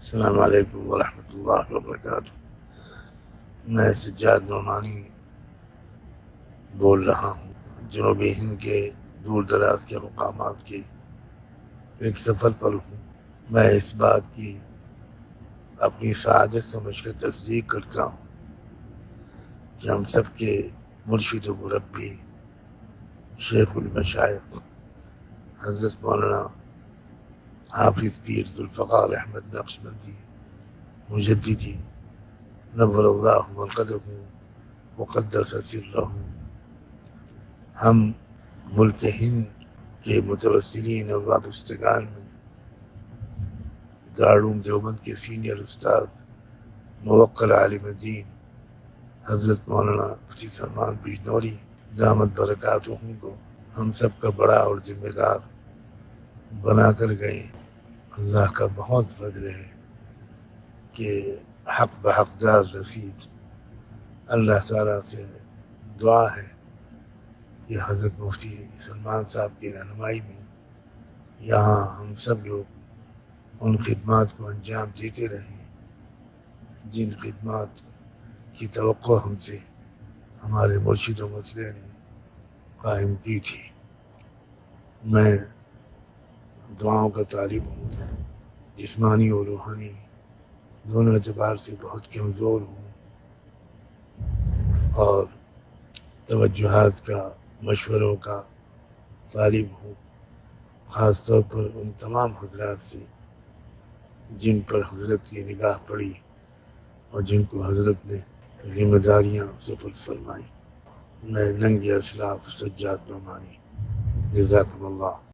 السلام علیکم ورحمۃ اللہ وبرکاتہ۔ میں سجاد نعمانی بول رہا ہوں، جنوبی ہند کے دور دراز کے مقامات کے ایک سفر پر ہوں۔ میں اس بات کی اپنی سعادت سمجھ کر تصدیق کرتا ہوں کہ ہم سب کے مرشد و مربی شیخ المشائخ حضرت مولانا حافظ پیر ذوالفقار احمد نقشبندی مجددی نور اللہ مرقدہ مقدس سرہ، ہم ملک ہند کے متوسلین اور وابستگان میں دارالعلوم دیوبند کے سینئر استاذ موقر عالم دین حضرت مولانا مفتی سلمان بجنوری دامت برکاتہم کو ہم سب کا بڑا اور ذمہ دار بنا کر گئے۔ اللہ کا بہت فضل ہے کہ حق بحقدار رسید۔ اللہ تعالیٰ سے دعا ہے کہ حضرت مفتی سلمان صاحب کی رہنمائی میں یہاں ہم سب لوگ ان خدمات کو انجام دیتے رہیں جن خدمات کی توقع ہم سے ہمارے مرشد و مسئلے نے قائم کی تھی۔ میں دعاؤں کا طالب ہوں، جسمانی اور روحانی دونوں اعتبار سے بہت کمزور ہوں، اور توجہات کا، مشوروں کا طالب ہوں، خاص طور پر ان تمام حضرات سے جن پر حضرت کی نگاہ پڑی اور جن کو حضرت نے ذمہ داریاں سپرد فرمائی۔ میں ننگ اسلاف سجاد نعمانی، جزاکم اللہ۔